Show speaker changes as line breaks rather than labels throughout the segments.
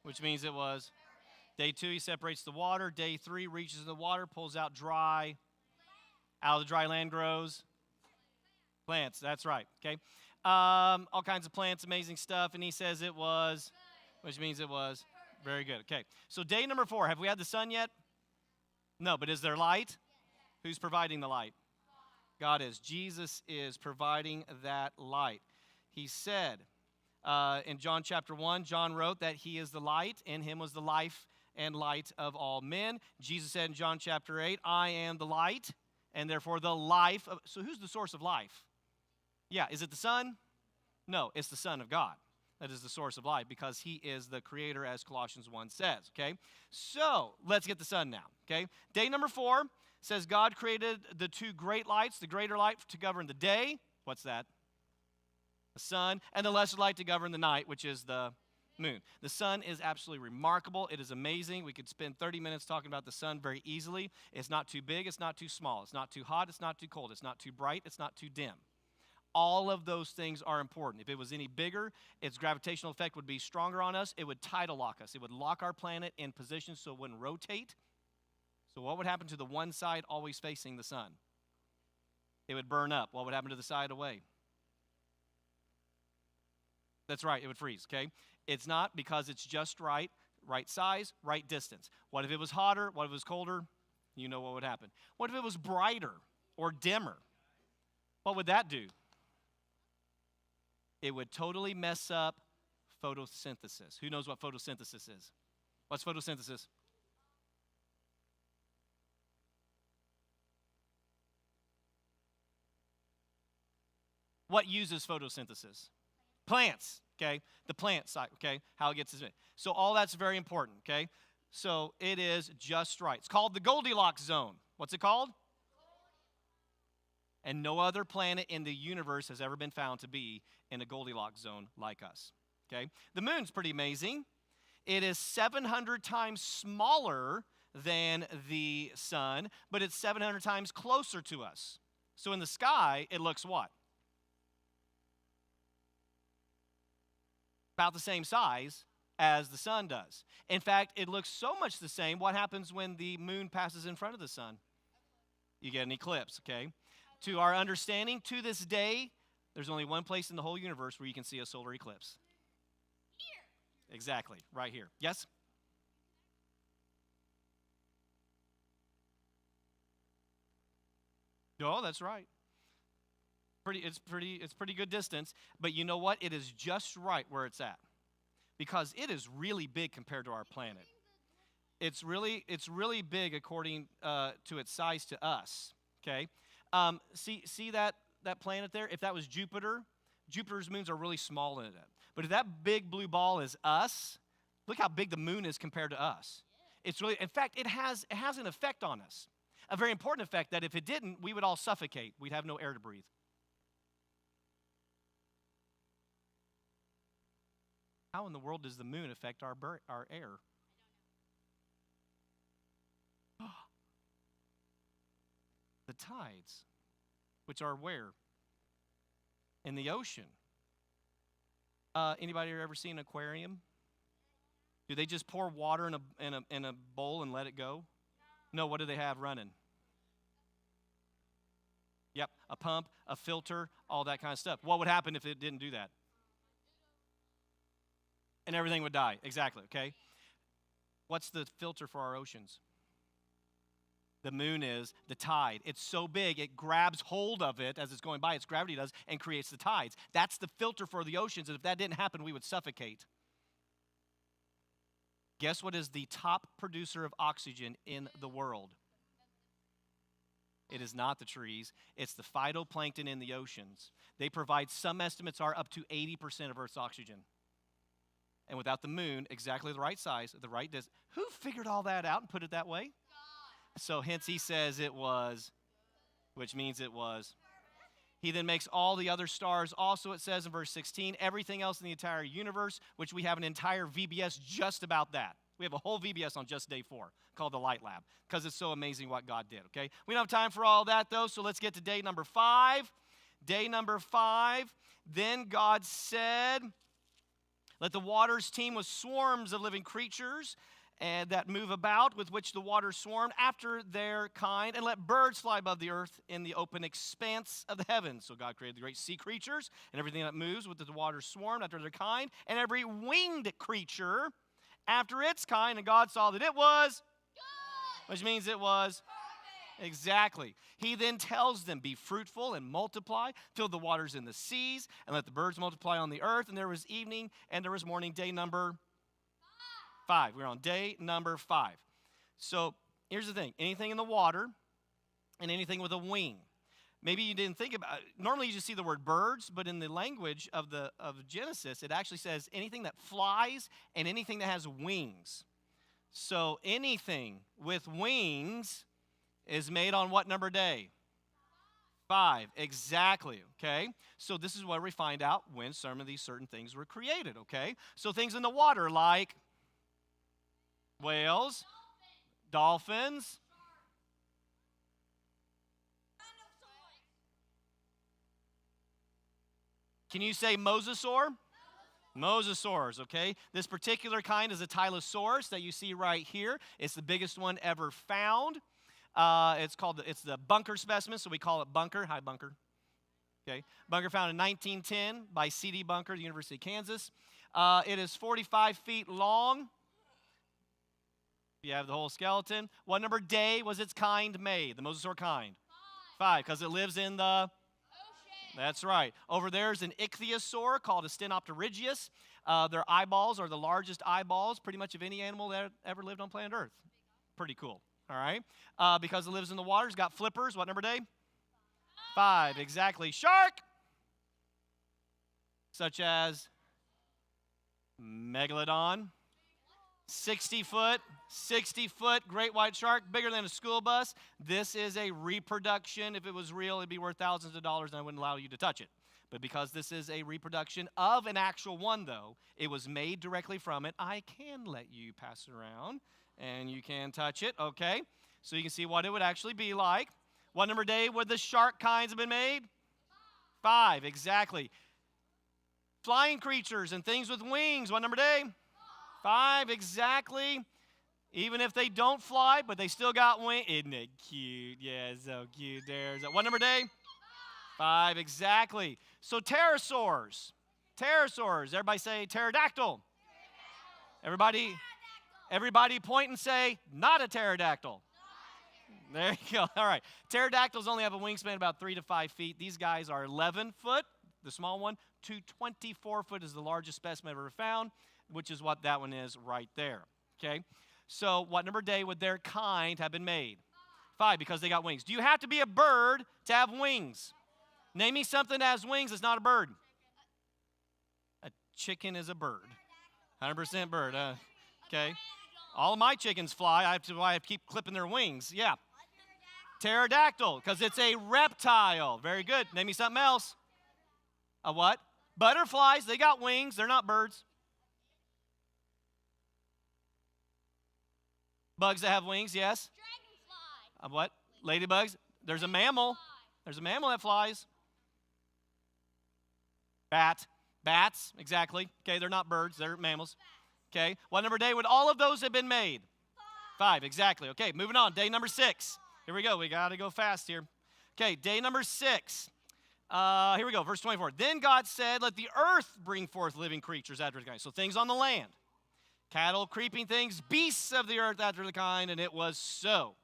which means it was. Day 2, he separates the water. Day 3, reaches the water, pulls out dry. Out of the dry land grows plants. That's right, okay? All kinds of plants, amazing stuff. And he says it was, which means it was. Very good, okay. So day number 4, have we had the sun yet? No, but is there light? Who's providing the light? God is. Jesus is providing that light. He said in John chapter 1, John wrote that he is the light, in him was the life and light of all men. Jesus said in John chapter 8, I am the light, and therefore the life of, so who's the source of life? Yeah, is it the Son? No, it's the Son of God. That is the source of life because he is the creator, as Colossians 1 says, okay? So let's get the sun now, okay? Day number 4 says God created the 2 great lights, the greater light to govern the day. What's that? The sun. And the lesser light to govern the night, which is the moon. The sun is absolutely remarkable. It is amazing. We could spend 30 minutes talking about the sun very easily. It's not too big. It's not too small. It's not too hot. It's not too cold. It's not too bright. It's not too dim. All of those things are important. If it was any bigger, its gravitational effect would be stronger on us. It would tidal lock us. It would lock our planet in position so it wouldn't rotate. So what would happen to the one side always facing the sun? It would burn up. What would happen to the side away? That's right, it would freeze, okay? It's not because it's just right, right size, right distance. What if it was hotter? What if it was colder? You know what would happen. What if it was brighter or dimmer? What would that do? It would totally mess up photosynthesis. Who knows what photosynthesis is? What's photosynthesis? What uses photosynthesis? Plants, okay? The plant side, okay? How it gets its. So all that's very important, okay? So it is just right. It's called the Goldilocks zone. What's it called? And no other planet in the universe has ever been found to be in a Goldilocks zone like us, okay? The moon's pretty amazing. It is 700 times smaller than the sun, but it's 700 times closer to us. So in the sky, it looks what? About the same size as the sun does. In fact, it looks so much the same. What happens when the moon passes in front of the sun? You get an eclipse, okay? To our understanding, to this day, there's only one place in the whole universe where you can see a solar eclipse. Here. Exactly, right here. Yes? Oh, that's right. It's pretty good distance, but you know what? It is just right where it's at because it is really big compared to our planet. It's really big according to its size to us, okay? See that planet there? If that was Jupiter, Jupiter's moons are really small in it. But if that big blue ball is us, look how big the moon is compared to us. It's really, in fact, it has an effect on us. A very important effect that if it didn't, we would all suffocate. We'd have no air to breathe. How in the world does the moon affect our air? The tides, which are where? In the ocean. Anybody ever seen an aquarium? Do they just pour water in a bowl and let it go? No, what do they have running? Yep, a pump, a filter, all that kind of stuff. What would happen if it didn't do that? And everything would die. Exactly, okay? What's the filter for our oceans? The moon is the tide. It's so big, it grabs hold of it as it's going by, its gravity does, and creates the tides. That's the filter for the oceans, and if that didn't happen, we would suffocate. Guess what is the top producer of oxygen in the world? It is not the trees. It's the phytoplankton in the oceans. They provide, some estimates are up to 80% of Earth's oxygen. And without the moon, exactly the right size, the right distance. Who figured all that out and put it that way? God. So hence he says it was, which means it was. He then makes all the other stars. Also, it says in verse 16, everything else in the entire universe, which we have an entire VBS just about that. We have a whole VBS on just day 4 called the Light Lab because it's so amazing what God did, okay? We don't have time for all that, though, so let's get to day number 5. Day number 5, then God said, Let the waters teem with swarms of living creatures and that move about, with which the waters swarm after their kind, and let birds fly above the earth in the open expanse of the heavens. So God created the great sea creatures and everything that moves with the waters swarmed after their kind, and every winged creature after its kind, and God saw that it was good, which means it was perfect. Exactly. He then tells them, be fruitful and multiply, fill the waters in the seas, and let the birds multiply on the earth. And there was evening and there was morning, day number 5. We're on day number 5. So here's the thing. Anything in the water and anything with a wing. Maybe you didn't think about it. Normally you just see the word birds, but in the language of Genesis, it actually says anything that flies and anything that has wings. So anything with wings is made on what number day? 5. Exactly, okay? So this is where we find out when some of these certain things were created, okay? So things in the water like whales, dolphins. Can you say mosasaur? Mosasaurs, okay? This particular kind is a Tylosaurus that you see right here. It's the biggest one ever found. It's the Bunker specimen, so we call it Bunker. Hi, Bunker. Okay, Bunker found in 1910 by C.D. Bunker, the University of Kansas. It is 45 feet long. You have the whole skeleton. What number day was its kind made? The mosasaur kind? 5, because it lives in the ocean. That's right. Over there is an ichthyosaur called a Stenopterygius. Their eyeballs are the largest eyeballs pretty much of any animal that ever lived on planet Earth. Pretty cool. All right. Because it lives in the water, it's got flippers. What number day? 5. Exactly. Shark, such as Megalodon. 60-foot great white shark, bigger than a school bus. This is a reproduction. If it was real, it'd be worth thousands of dollars, and I wouldn't allow you to touch it. But because this is a reproduction of an actual one, though, it was made directly from it, I can let you pass it around, and you can touch it, okay? So you can see what it would actually be like. What number day would the shark kinds have been made? 5, exactly. Flying creatures and things with wings, what number day? 5, exactly. Even if they don't fly, but they still got wings. Isn't it cute? Yeah, so cute. There's what number day? 5, exactly. So pterosaurs. Everybody say pterodactyl. Everybody point and say, not a pterodactyl. There you go. All right. Pterodactyls only have a wingspan of about 3 to 5 feet. These guys are 11 foot, the small one, to 24 foot is the largest specimen ever found, which is what that one is right there. Okay? So what number day would their kind have been made? 5, because they got wings. Do you have to be a bird to have wings? Name me something that has wings that's not a bird. A chicken is a bird. 100% bird. Okay. All of my chickens fly. I have to keep clipping their wings. Yeah. Pterodactyl, because it's a reptile. Very good. Name me something else. A what? Butterflies. They got wings. They're not birds. Bugs that have wings, yes? Dragonfly. What? Ladybugs. There's a mammal. There's a mammal that flies. Bats, exactly. Okay, they're not birds, they're mammals. Okay, what number day would all of those have been made? 5, exactly. Okay, moving on. Day number 6. Here we go. We got to go fast here. Okay, day number 6. Here we go, verse 24. Then God said, let the earth bring forth living creatures after the kind. So things on the land. Cattle, creeping things, beasts of the earth after the kind, and it was so.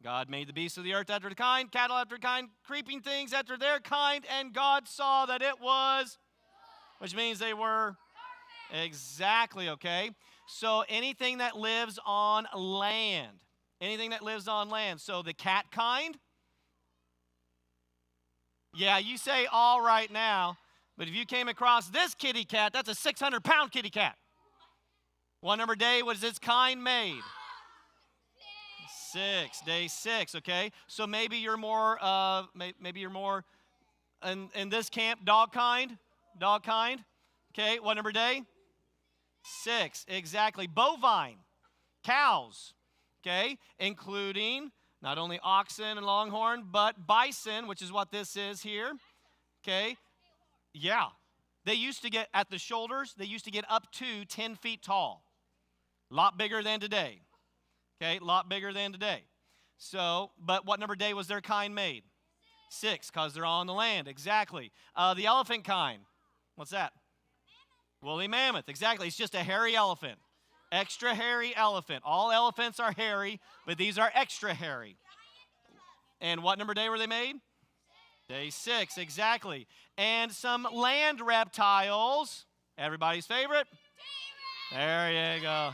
God made the beasts of the earth after the kind, cattle after the kind, creeping things after their kind, and God saw that it was, which means they were perfect. Exactly, okay? So anything that lives on land. Anything that lives on land. So the cat kind. Yeah, you say all right now, but if you came across this kitty cat, that's a 600-pound kitty cat. What number day was its kind made? 6, day 6, okay? So maybe you're more in this camp, dog kind, okay? What number day? 6, exactly. Bovine, cows, okay? Including not only oxen and longhorn, but bison, which is what this is here, okay? Yeah. they used to get, at the shoulders, they used to get up to 10 feet tall. A lot bigger than today. Okay, a lot bigger than today. So, but what number day was their kind made? 6, because they're on the land. Exactly. The elephant kind, what's that? Woolly mammoth. Exactly. It's just a hairy elephant. Extra hairy elephant. All elephants are hairy, but these are extra hairy. And what number day were they made? Day 6, exactly. And some land reptiles. Everybody's favorite? There you go.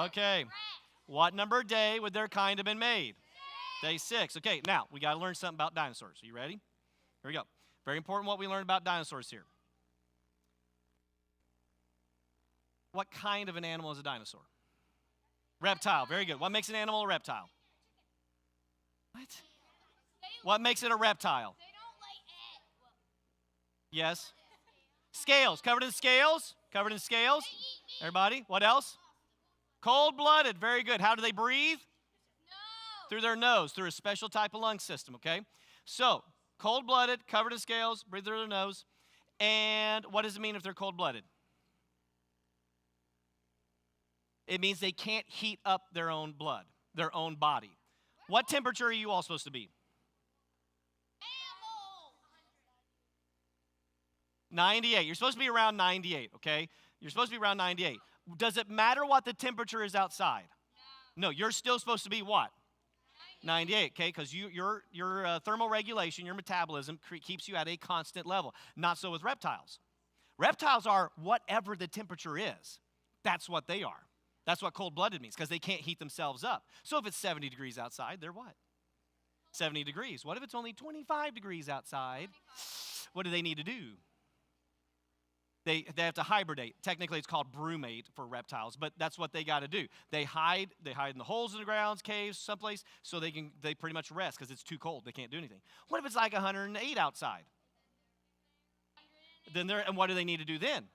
Okay. What number day would their kind have been made? Day 6. Okay, now we got to learn something about dinosaurs. Are you ready? Here we go. Very important what we learned about dinosaurs here. What kind of an animal is a dinosaur? Reptile. Very good. What makes an animal a reptile? What? What makes it a reptile? Yes. Scales. Covered in scales? Covered in scales? Everybody? What else? Cold-blooded. Very good. How do they breathe? Through their nose, through a special type of lung system, okay? So, cold-blooded, covered in scales, breathe through their nose. And what does it mean if they're cold-blooded? It means they can't heat up their own blood, their own body. What temperature are you all supposed to be? 98. You're supposed to be around 98, okay? You're supposed to be around 98. Does it matter what the temperature is outside? No, you're still supposed to be what? 98, okay? Because your thermal regulation, your metabolism keeps you at a constant level. Not so with reptiles. Reptiles are whatever the temperature is. That's what they are. That's what cold-blooded means, because they can't heat themselves up. So if it's 70 degrees outside, they're what? 70 degrees. What if it's only 25 degrees outside? What do they need to do? They have to hibernate. Technically, it's called brumate for reptiles, but that's what they got to do. They hide in the holes in the ground, caves, someplace, so they pretty much rest because it's too cold. They can't do anything. What if it's like 108 outside? And what do they need to do then?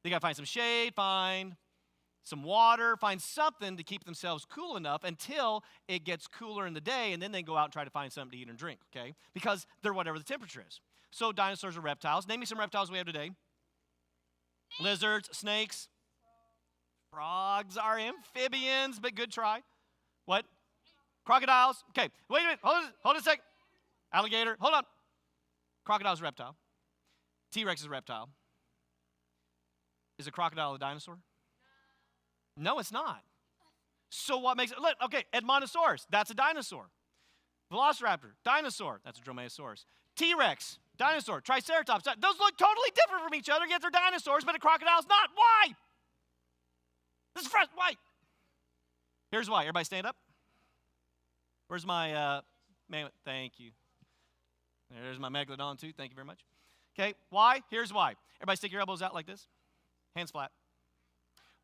They got to find some shade, find some water, find something to keep themselves cool enough until it gets cooler in the day, and then they go out and try to find something to eat and drink, okay? Because they're whatever the temperature is. So dinosaurs are reptiles. Name me some reptiles we have today. Lizards, snakes. Frogs are amphibians, but good try. What? Crocodiles. Okay, wait a minute. Hold it a second. Alligator. Hold on. Crocodile's a reptile. T-Rex is a reptile. Is a crocodile a dinosaur? No, it's not. So what makes it? Look, okay, Edmontosaurus, that's a dinosaur. Velociraptor, dinosaur, that's a Dromaeosaurus. T-Rex, dinosaur. Triceratops, those look totally different from each other, yet they're dinosaurs, but a crocodile's not. Why? This is fresh. Why? Here's why. Everybody stand up. Where's my man? Thank you. There's my megalodon too. Thank you very much. Okay, why? Here's why. Everybody stick your elbows out like this. Hands flat.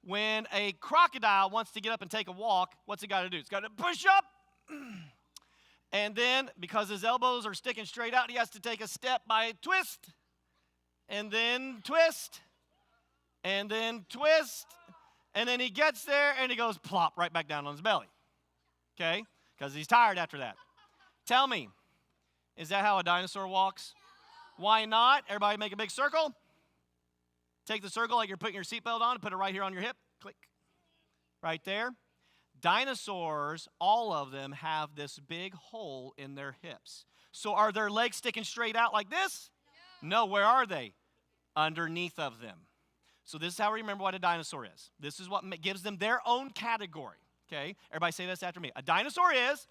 When a crocodile wants to get up and take a walk, what's it got to do? It's got to push up. And then, because his elbows are sticking straight out, he has to take a step by twist. And then twist. And then twist. And then he gets there and he goes plop right back down on his belly. Okay? Because he's tired after that. Tell me, is that how a dinosaur walks? Why not? Everybody make a big circle. Take the circle like you're putting your seatbelt on and put it right here on your hip. Click. Right there. Dinosaurs, all of them have this big hole in their hips. So are their legs sticking straight out like this? No, where are they? Underneath of them. So this is how we remember what a dinosaur is. This is what gives them their own category. Okay? Everybody say this after me. A dinosaur is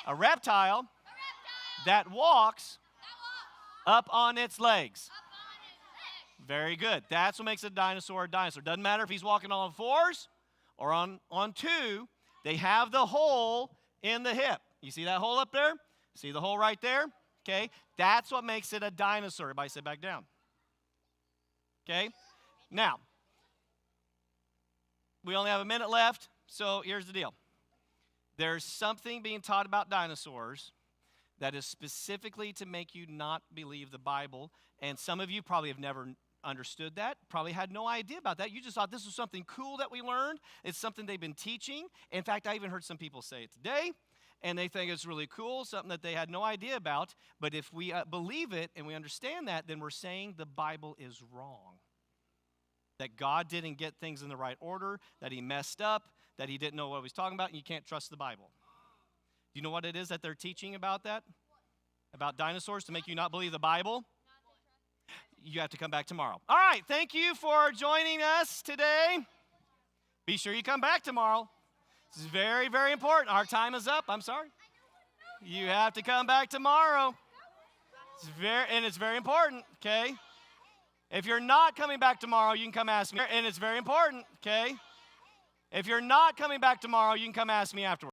a reptile that walks up on its legs. Very good. That's what makes a dinosaur a dinosaur. Doesn't matter if he's walking on 4s or on 2. They have the hole in the hip. You see that hole up there? See the hole right there? Okay. That's what makes it a dinosaur. Everybody sit back down. Okay. Now, we only have a minute left, so here's the deal. There's something being taught about dinosaurs that is specifically to make you not believe the Bible, and some of you probably have never understood that, probably had no idea about that. You just thought this was something cool that we learned. It's something they've been teaching. In fact, I even heard some people say it today, and they think it's really cool, something that they had no idea about. But if we believe it and we understand that, then we're saying the Bible is wrong. That God didn't get things in the right order, that he messed up, that he didn't know what he was talking about, and you can't trust the Bible. Do you know what it is that they're teaching about that? About dinosaurs to make you not believe the Bible? You have to come back tomorrow. All right, thank you for joining us today. Be sure you come back tomorrow. This is very, very important. Our time is up. I'm sorry. You have to come back tomorrow. It's very important, okay? If you're not coming back tomorrow, you can come ask me. And it's very important, okay? If you're not coming back tomorrow, you can come ask me afterwards.